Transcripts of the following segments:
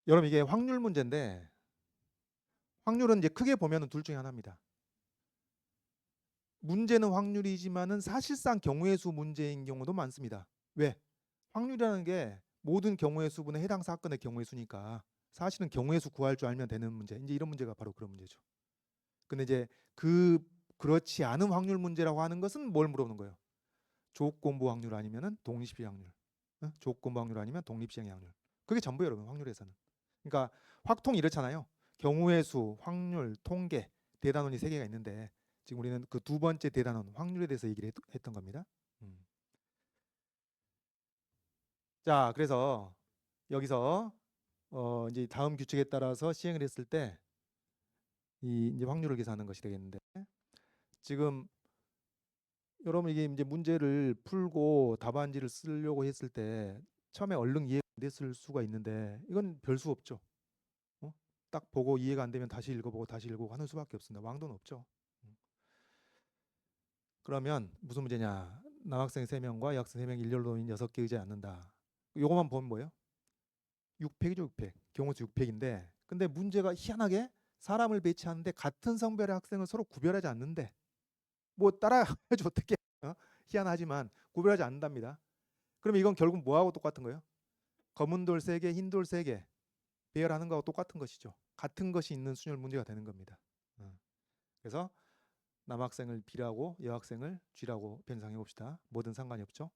여러분 이게 확률 문제인데 확률은 이제 크게 보면은 둘 중에 하나입니다. 문제는 확률이지만은 사실상 경우의 수 문제인 경우도 많습니다. 왜? 확률이라는 게 모든 경우의 수분의 해당 사건의 경우의 수니까 사실은 경우의 수 구할 줄 알면 되는 문제. 이제 이런 문제가 바로 그런 문제죠. 근데 이제 그렇지 않은 확률 문제라고 하는 것은 뭘 물어보는 거예요? 조건부 확률 아니면은 독립시행 확률. 조건부 확률 아니면 독립시행 확률. 그게 전부예요, 여러분. 확률에서는. 그러니까 확통이 이렇잖아요. 경우의 수, 확률, 통계, 대단원이 세 개가 있는데 지금 우리는 그 두 번째 대단원 확률에 대해서 얘기를 했던 겁니다. 음. 자, 그래서 여기서 이제 다음 규칙에 따라서 시행을 했을 때 이 이제 확률을 계산하는 것이 되겠는데 지금 여러분 이게 이제 문제를 풀고 답안지를 쓰려고 했을 때 처음에 얼른 이해가 안 됐을 수가 있는데 이건 별 수 없죠. 어? 딱 보고 이해가 안 되면 다시 읽어보고 다시 읽어보고 하는 수밖에 없습니다. 왕도는 없죠. 음. 그러면 무슨 문제냐? 남학생 3명과 여학생 3명 일렬로인 6개 의자에 앉는다. 요거만 보면 뭐예요? 6팩이죠, 6팩. 경우수 6팩인데 근데 문제가 희한하게 사람을 배치하는데 같은 성별의 학생을 서로 구별하지 않는데 뭐 따라해야지 어떻게 희한하지만 구별하지 않는답니다. 그럼 이건 결국 뭐하고 똑같은 거예요? 검은 돌 3개, 흰 돌 3개 배열하는 거하고 똑같은 것이죠. 같은 것이 있는 순열 문제가 되는 겁니다. 그래서 남학생을 B라고 여학생을 G라고 변상해 봅시다. 뭐든 상관이 없죠.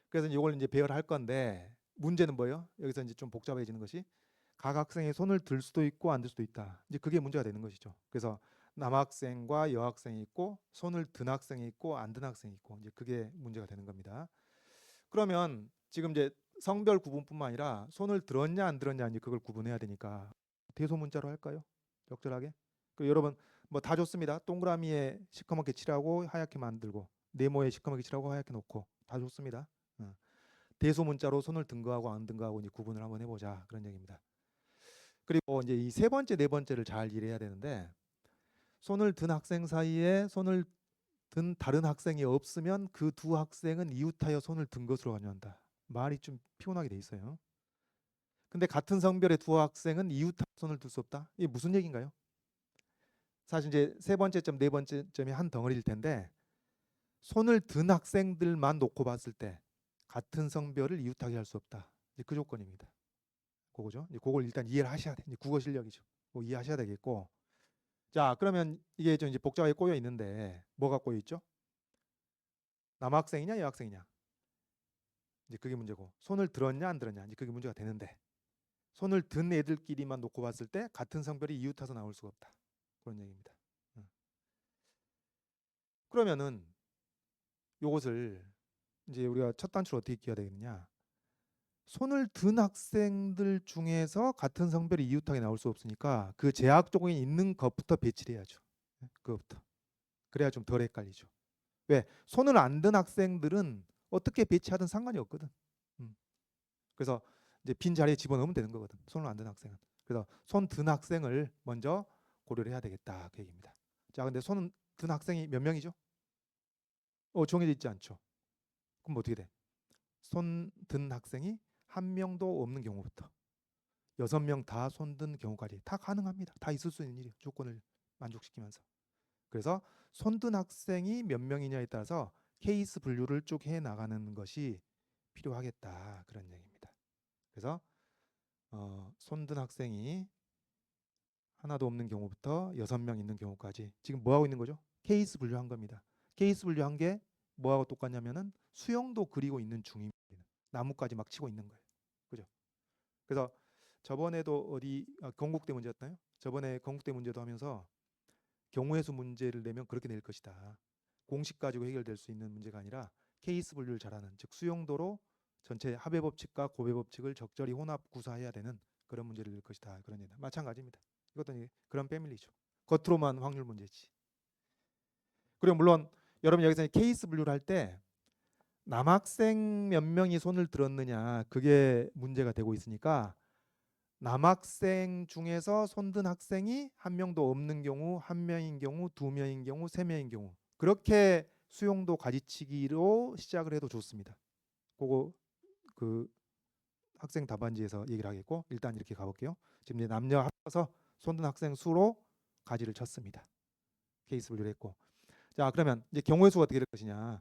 그래서 이걸 이제 배열할 건데 문제는 뭐예요? 여기서 이제 좀 복잡해지는 것이 각 학생의 손을 들 수도 있고 안 들 수도 있다. 이제 그게 문제가 되는 것이죠. 그래서 남학생과 여학생이 있고 손을 든 학생이 있고 안 든 학생이 있고 이제 그게 문제가 되는 겁니다. 그러면 지금 이제 성별 구분뿐만 아니라 손을 들었냐 안 들었냐 이제 그걸 구분해야 되니까 대소문자로 할까요? 적절하게. 그 여러분 뭐 다 좋습니다. 동그라미에 시커멓게 칠하고 하얗게 만들고 네모에 시커멓게 칠하고 하얗게 놓고 다 좋습니다. 대소문자로 손을 든 거하고 안 든 거하고 이제 구분을 한번 해보자 그런 얘기입니다. 그리고 이제 이 세 번째 네 번째를 잘 이해해야 되는데 손을 든 학생 사이에 손을 든 다른 학생이 없으면 그 두 학생은 이웃하여 손을 든 것으로 간주한다. 말이 좀 피곤하게 돼 있어요. 근데 같은 성별의 두 학생은 이웃하여 손을 들 수 없다. 이게 무슨 얘기인가요? 사실 이제 세 번째 점, 네 번째 점이 한 덩어리일 텐데 손을 든 학생들만 놓고 봤을 때 같은 성별을 이웃하게 할 수 없다. 이제 그 조건입니다. 그거죠. 이제 그걸 일단 이해를 하셔야 돼. 이제 국어 실력이죠. 그거 이해하셔야 되겠고. 자, 그러면 이게 좀 이제 복잡하게 꼬여 있는데 뭐가 꼬여 있죠? 남학생이냐 여학생이냐? 이제 그게 문제고 손을 들었냐 안 들었냐? 이제 그게 문제가 되는데 손을 든 애들끼리만 놓고 봤을 때 같은 성별이 이웃해서 나올 수가 없다. 그런 얘기입니다. 그러면은 요것을 이제 우리가 첫 단추를 어떻게 끼워야 되겠느냐? 손을 든 학생들 중에서 같은 성별이 이웃하게 나올 수 없으니까 그 제약 조건이 있는 것부터 배치를 해야죠. 그것부터. 그래야 좀 덜 헷갈리죠. 왜? 손을 안 든 학생들은 어떻게 배치하든 상관이 없거든. 음. 그래서 이제 빈 자리에 집어넣으면 되는 거거든. 손을 안 든 학생은. 그래서 손 든 학생을 먼저 고려를 해야 되겠다 그 얘기입니다. 자, 근데 손 든 학생이 몇 명이죠? 정해져 있지 않죠. 그럼 어떻게 돼? 손 든 학생이 한 명도 없는 경우부터 6명 다 손 든 경우까지 다 가능합니다. 다 있을 수 있는 일이에요. 조건을 만족시키면서. 그래서 손 든 학생이 몇 명이냐에 따라서 케이스 분류를 쭉 해 나가는 것이 필요하겠다 그런 얘기입니다. 그래서 손 든 학생이 하나도 없는 경우부터 6명 있는 경우까지 지금 뭐 하고 있는 거죠? 케이스 분류한 겁니다. 케이스 분류한 게 뭐하고 똑같냐면은 수영도 그리고 있는 중입니다. 나무까지 막 치고 있는 거예요. 그죠? 그래서 저번에도 어디 건국대 문제였나요? 저번에 건국대 문제도 하면서 경우의 수 문제를 내면 그렇게 낼 것이다. 공식 가지고 해결될 수 있는 문제가 아니라 케이스 분류를 잘하는 즉 수용도로 전체 합의 법칙과 고배 법칙을 적절히 혼합 구사해야 되는 그런 문제를 낼 것이다. 그런 얘기다. 마찬가지입니다. 이것도 그런 패밀리죠. 겉으로만 확률 문제지. 그리고 물론 여러분 여기서 케이스 분류를 할 때 남학생 몇 명이 손을 들었느냐 그게 문제가 되고 있으니까 남학생 중에서 손든 학생이 한 명도 없는 경우, 한 명인 경우, 두 명인 경우, 세 명인 경우 그렇게 수용도 가지치기로 시작을 해도 좋습니다. 그거 그 학생 답안지에서 얘기를 하겠고 일단 이렇게 가볼게요. 지금 이제 남녀 합쳐서 손든 학생 수로 가지를 쳤습니다. 케이스 분류를 했고 자 그러면 이제 경우의 수가 어떻게 될 것이냐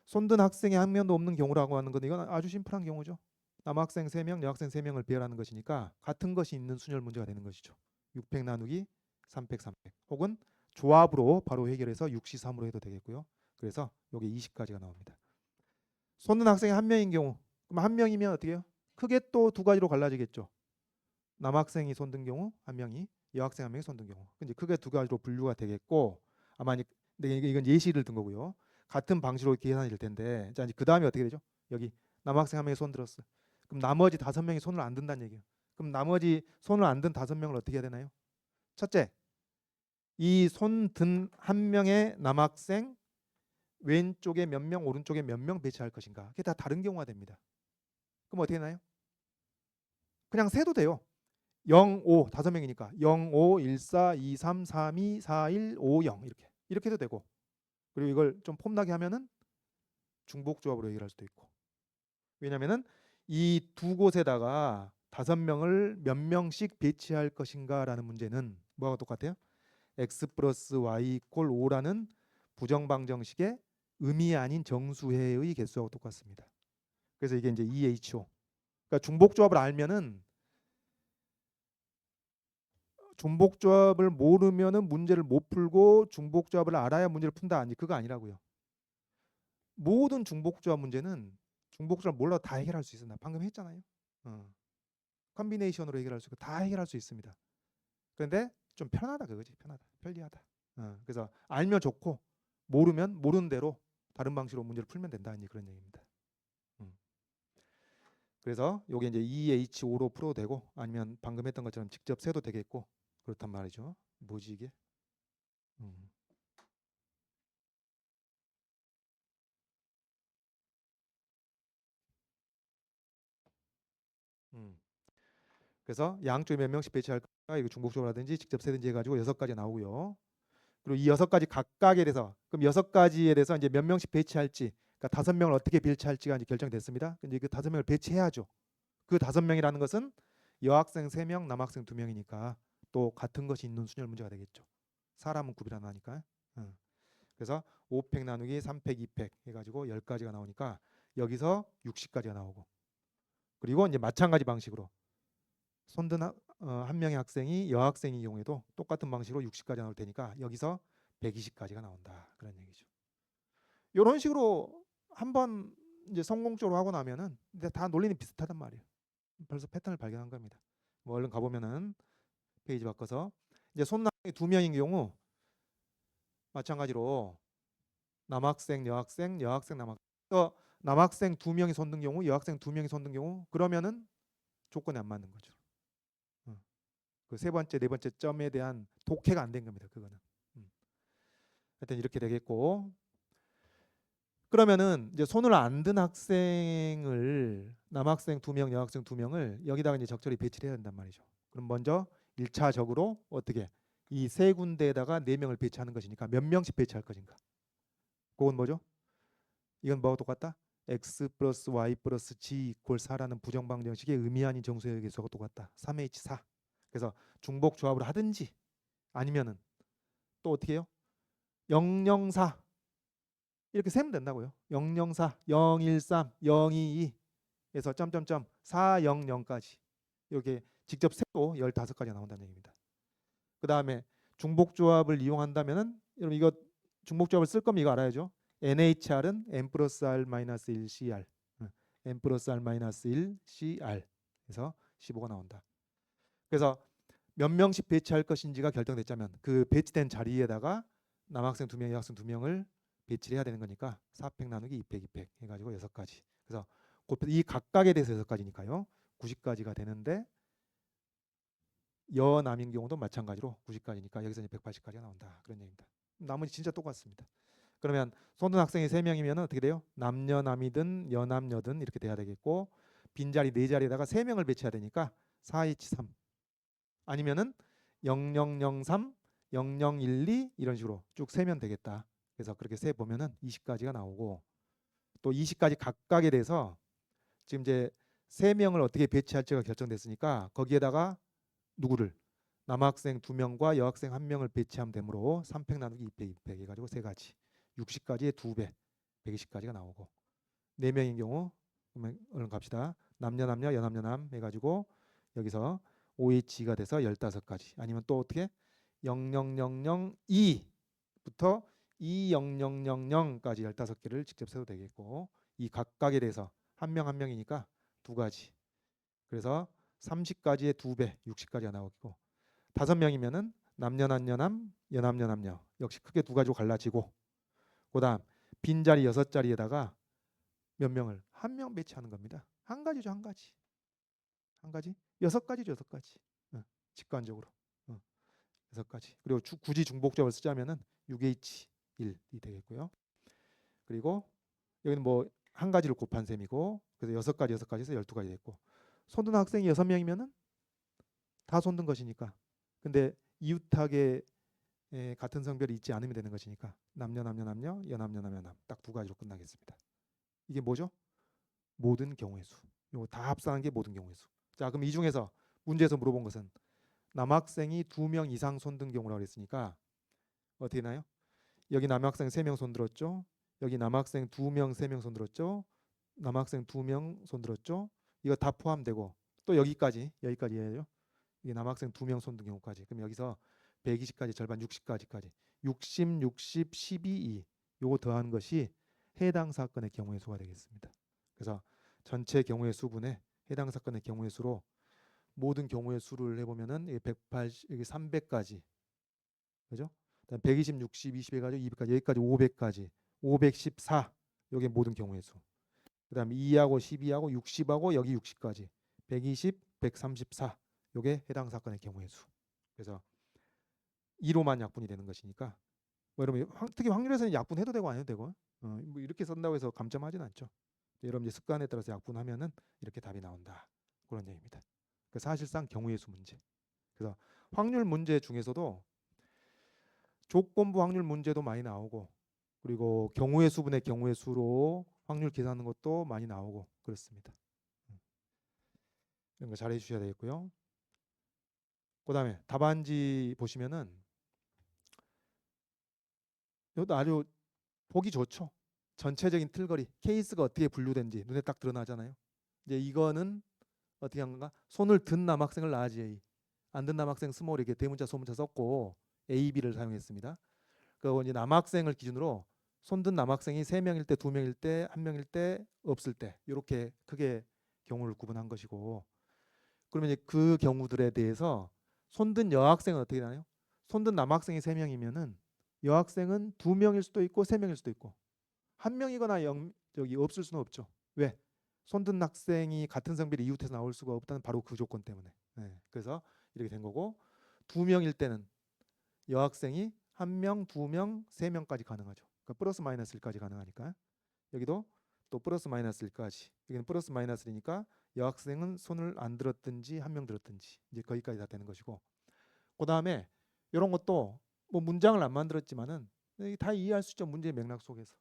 손든 학생이 한 명도 없는 경우라고 하는 건 이건 아주 심플한 경우죠. 남학생 3명, 여학생 3명을 배열하는 것이니까 같은 것이 있는 순열 문제가 되는 것이죠. 600 나누기 300, 300 혹은 조합으로 바로 해결해서 6시3으로 해도 되겠고요. 그래서 여기 20까지가 나옵니다. 손든 학생이 한 명인 경우 그럼 한 명이면 어떻게 해요? 크게 또 두 가지로 갈라지겠죠. 남학생이 손든 경우 한 명이 여학생 한 명이 손든 경우 이제 크게 두 가지로 분류가 되겠고 아마 이건 예시를 든 거고요. 같은 방식으로 계산이 될 텐데 자 이제 그 다음에 어떻게 되죠? 여기 남학생 한 명이 손 들었어. 그럼 나머지 5명이 손을 안 든다는 얘기예요. 그럼 나머지 손을 안 든 5명을 어떻게 해야 되나요? 첫째, 이 손 든 한 명의 남학생 왼쪽에 몇 명, 오른쪽에 몇 명 배치할 것인가? 그게 다 다른 경우가 됩니다. 그럼 어떻게 되나요? 그냥 세도 돼요. 0, 5 5명이니까 0, 5, 1, 4, 2, 3, 3, 2, 4, 1, 5, 0 이렇게 해도 되고 그리고 이걸 좀 폼나게 하면은 중복조합으로 해결할 수도 있고 왜냐면은 이 두 곳에다가 5명을 몇 명씩 배치할 것인가라는 문제는 뭐하고 똑같아요? x 플러스 y 이퀄 5라는 부정방정식의 의미 아닌 정수해의 개수하고 똑같습니다. 그래서 이게 이제 EHO 그러니까 중복조합을 알면은 중복조합을 모르면은 문제를 못 풀고 중복조합을 알아야 문제를 푼다 아니 그거 아니라고요. 모든 중복조합 문제는 중복조합 몰라도 다 해결할 수 있습니다. 방금 했잖아요. 컴비네이션으로 해결할 수 있고 다 해결할 수 있습니다. 그런데 좀 편하다 그거지. 편하다. 편리하다. 그래서 알면 좋고 모르면 모르는 대로 다른 방식으로 문제를 풀면 된다 그런 얘기입니다. 그래서 요게 이제 EH5로 풀어도 되고 아니면 방금 했던 것처럼 직접 세도 되겠고 그렇단 말이죠. 뭐지 이게? 음. 음. 그래서 양쪽에 몇 명씩 배치할까? 이거 중복조합을 하든지 직접 세든지 해가지고 6가지 나오고요. 그리고 이 6가지 각각에 대해서 그럼 6가지에 대해서 이제 몇 명씩 배치할지 그러니까 5명을 어떻게 배치할지가 이제 결정됐습니다. 근데 그 5명을 배치해야죠. 그 5명이라는 것은 여학생 3명, 남학생 2명이니까 또 같은 것이 있는 순열 문제가 되겠죠. 사람은 구별 안 하니까. 그래서 5팩 나누기 3팩, 2팩 해가지고 10가지가 나오니까 여기서 60가지가 나오고 그리고 이제 마찬가지 방식으로 손든 한 명의 학생이 여학생의 경우에도 똑같은 방식으로 60까지 나올 테니까 여기서 120까지가 나온다 그런 얘기죠. 이런 식으로 한번 이제 성공적으로 하고 나면은 근데 다 논리는 비슷하단 말이에요. 벌써 패턴을 발견한 겁니다. 뭐 얼른 가보면은 페이지 바꿔서 이제 손남학생이 2명인 경우 마찬가지로 남학생, 여학생, 여학생, 남학생. 남학생 2명이 손든 경우, 여학생 2명이 손든 경우 그러면은 조건이 안 맞는 거죠. 그 세 번째, 네 번째 점에 대한 독해가 안 된 겁니다. 그거는. 하여튼 이렇게 되겠고 그러면은 이제 손을 안 든 학생을 남학생 2명, 여학생 2명을 여기다가 이제 적절히 배치를 해야 된단 말이죠. 그럼 먼저 1차적으로 어떻게 이 세 군데에다가 4명을 배치하는 것이니까 몇 명씩 배치할 것인가? 그건 뭐죠? 이건 뭐하고 똑같다? x 플러스 y 플러스 g 이퀄 4라는 부정방정식의 의미 아닌 정수의 개수하고 똑같다. 3h4. 그래서 중복 조합을 하든지 아니면은 또 어떻게 해요? 004 이렇게 세면 된다고요. 004, 013, 022에서 점점점 400까지 이렇게 직접 세도 15가지가 나온다는 얘기입니다. 그 다음에 중복조합을 이용한다면은 여러분 이거 중복조합을 쓸 거면 이거 알아야죠. NHR은 n 플러스 r 마이너스 1 CR, n 플러스 r 마이너스 1 CR 그래서 15가 나온다. 그래서 몇 명씩 배치할 것인지가 결정됐자면 그 배치된 자리에다가 남학생 2명, 여학생 2명을 배치를 해야 되는 거니까 4팩 나누기 2팩, 2팩 해가지고 6가지. 그래서 이 각각에 대해서 6가지니까요. 90가지가 되는데 여남인 경우도 마찬가지로 90가지니까 여기서 이제 180가지가 나온다. 그런 얘기입니다. 나머지 진짜 똑같습니다. 그러면 손든 학생이 3명이면 어떻게 돼요? 남녀남이든 여남여든 이렇게 돼야 되겠고 빈자리 4자리에다가 3명을 배치해야 되니까 4H3 아니면은 0003, 0012 이런 식으로 쭉 세면 되겠다. 그래서 그렇게 세 보면은 20가지가 나오고 또 20가지 각각에 대해서 지금 이제 3명을 어떻게 배치할지가 결정됐으니까 거기에다가 누구를 남학생 2명과 여학생 1명을 배치하면 되므로 3팩 나누기 2팩 2팩 해가지고 3가지 60까지의 2배 120까지가 나오고 4명인 경우 그러면 얼른 갑시다. 남녀 남녀 여남여 남 해가지고 여기서 OH가 돼서 15가지 아니면 또 어떻게 0002부터 20000까지 15개를 직접 세도 되겠고 이 각각에 대해서 한 명 한 명이니까 2가지 그래서 30가지의 2배 60까지가 나오고 5명이면은 남녀 남녀 남 여남여 남녀 역시 크게 2가지로 갈라지고 그다음 빈자리 6자리에다가 몇 명을 한 명 배치하는 겁니다. 한 가지죠, 한 가지. 한 가지? 6가지죠, 6가지. 직관적으로. 6가지. 그리고 굳이 중복접을 쓰자면은 6H1이 되겠고요. 그리고 여기는 뭐 한 가지를 곱한 셈이고 그래서 6가지 6가지에서 12가지 됐고 손든 학생이 6명이면은 다 손든 것이니까. 근데 이웃하게 같은 성별이 있지 않으면 되는 것이니까 남녀 남녀 남녀 여남여 남여 남 딱 2가지로 끝나겠습니다. 이게 뭐죠? 모든 경우의 수. 이거 다 합산한 게 모든 경우의 수. 자, 그럼 이 중에서 문제에서 물어본 것은 남학생이 2명 이상 손든 경우라고 그랬으니까 어떻게 나요? 여기 남학생 3명 손들었죠. 여기 남학생 2명 3명 손들었죠. 남학생 2명 손들었죠. 이거 다 포함되고 또 여기까지예요. 이게 남학생 2명 손든 경우까지. 그럼 여기서 120까지 절반 60까지까지 60, 60, 12, 2 요거 더한 것이 해당 사건의 경우의 수가 되겠습니다. 그래서 전체 경우의 수분에 해당 사건의 경우의 수로 모든 경우의 수를 해보면은 180, 여기 300까지, 그죠? 그다음 120, 60, 20 해가지고 200까지, 여기까지 500까지, 514 요게 모든 경우의 수. 그다음 2하고 12하고 60하고 여기 60까지, 120, 134 요게 해당 사건의 경우의 수. 그래서 2로만 약분이 되는 것이니까 뭐 여러분 특히 확률에서는 약분해도 되고 안 해도 되고 뭐 이렇게 쓴다고 해서 감점하지는 않죠. 여러분 이제 습관에 따라서 약분하면은 이렇게 답이 나온다. 그런 얘기입니다. 사실상 경우의 수 문제. 그래서 확률 문제 중에서도 조건부 확률 문제도 많이 나오고 그리고 경우의 수분의 경우의 수로 확률 계산하는 것도 많이 나오고 그렇습니다. 이런 거 잘 해주셔야 되겠고요. 그다음에 답안지 보시면은 이것도 아주 보기 좋죠. 전체적인 틀거리 케이스가 어떻게 분류된지 눈에 딱 드러나잖아요. 이제 이거는 어떻게 한 건가? 손을 든 남학생을 낳아지 안 든 남학생 스몰 이렇게 대문자 소문자 썼고 A, B를 사용했습니다. 그 이제 남학생을 기준으로 손든 남학생이 3명일 때, 2명일 때, 1명일 때, 없을 때 이렇게 크게 경우를 구분한 것이고 그러면 이제 그 경우들에 대해서 손든 여학생은 어떻게 되나요? 손든 남학생이 3명이면은 여학생은 2명일 수도 있고 3명일 수도 있고 1명이거나 저기 없을 수는 없죠. 왜? 손든 학생이 같은 성별이 이웃에서 나올 수가 없다는 바로 그 조건 때문에. 그래서 이렇게 된 거고 2명일 때는 여학생이 1명, 2명, 3명까지 가능하죠. 그러니까 플러스 마이너스 1까지 가능하니까 여기도 또 플러스 마이너스 1까지 여기는 플러스 마이너스 1이니까 여학생은 손을 안 들었든지 1명 들었든지 이제 거기까지 다 되는 것이고 그 다음에 이런 것도 뭐 문장을 안 만들었지만은 다 이해할 수 있죠. 문제의 맥락 속에서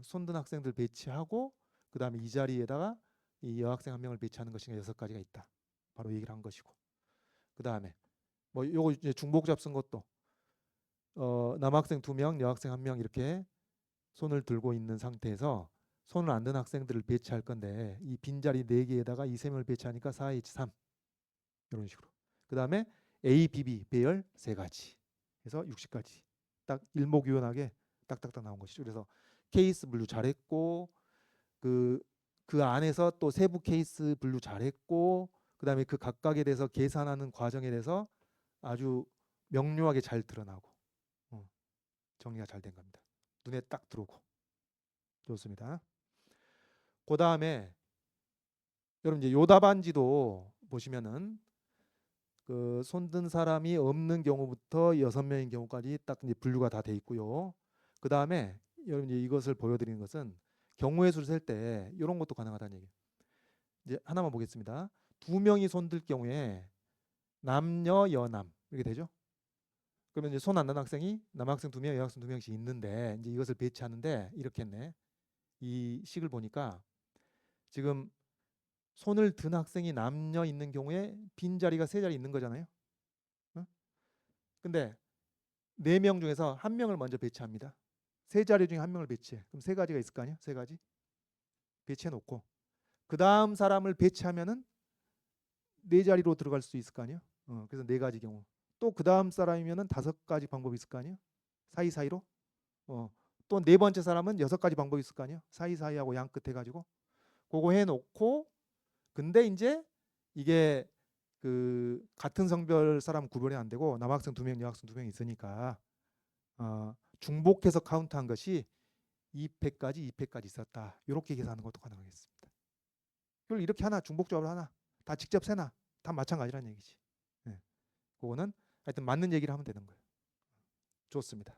손든 학생들 배치하고 그 다음에 이 자리에다가 이 여학생 1명을 배치하는 것이 6가지가 있다. 바로 얘기를 한 것이고 그 다음에 뭐 요거 이제 중복잡 쓴 것도 남학생 2명, 여학생 1명 이렇게 손을 들고 있는 상태에서 손을 안 든 학생들을 배치할 건데 이 빈자리 4개에다가 이 3명을 배치하니까 4H3 이런 식으로. 그 다음에 A, B, B 배열 3가지 해서 60까지 딱 일목요연하게 딱딱딱 나온 것이죠. 그래서 케이스 분류 잘했고 그 안에서 또 세부 케이스 분류 잘했고 그 다음에 그 각각에 대해서 계산하는 과정에 대해서 아주 명료하게 잘 드러나고 정리가 잘 된 겁니다. 눈에 딱 들어오고 좋습니다. 그 다음에 여러분 이제 요 답안지도 보시면은 그 손든 사람이 없는 경우부터 6명인 경우까지 딱 이제 분류가 다 돼 있고요. 그 다음에 여러분 이제 이것을 보여드리는 것은 경우의 수를 셀 때 이런 것도 가능하다는 얘기예요. 이제 하나만 보겠습니다. 2명이 손들 경우에 남녀 여남 이렇게 되죠. 그러면 이제 손 안 든 학생이 남학생 2명, 여학생 2명씩 있는데 이제 이것을 배치하는데 이렇게 했네. 이 식을 보니까 지금 손을 든 학생이 남녀 있는 경우에 빈자리가 3자리 있는 거잖아요. 어? 근데 4명 중에서 1명을 먼저 배치합니다. 3자리 중에 1명을 배치해. 그럼 3가지가 있을 거 아니야? 3가지 배치해 놓고 그 다음 사람을 배치하면은 4자리로 들어갈 수 있을 거 아니야? 그래서 4가지 경우. 또 그 다음 사람이면은 5가지 방법이 있을 거 아니야? 사이사이로. 또 4번째 사람은 6가지 방법이 있을 거 아니야? 사이사이하고 양 끝 해가지고 그거 해놓고 근데 이제 이게 그 같은 성별 사람 구별이 안 되고 남학생 2명, 여학생 2명 있으니까 중복해서 카운트한 것이 2패까지 있었다. 이렇게 계산하는 것도 가능하겠습니다. 그걸 이렇게 하나 중복조합을 하나 다 직접 세나 다 마찬가지라는 얘기지. 네. 그거는 하여튼 맞는 얘기를 하면 되는 거예요. 좋습니다.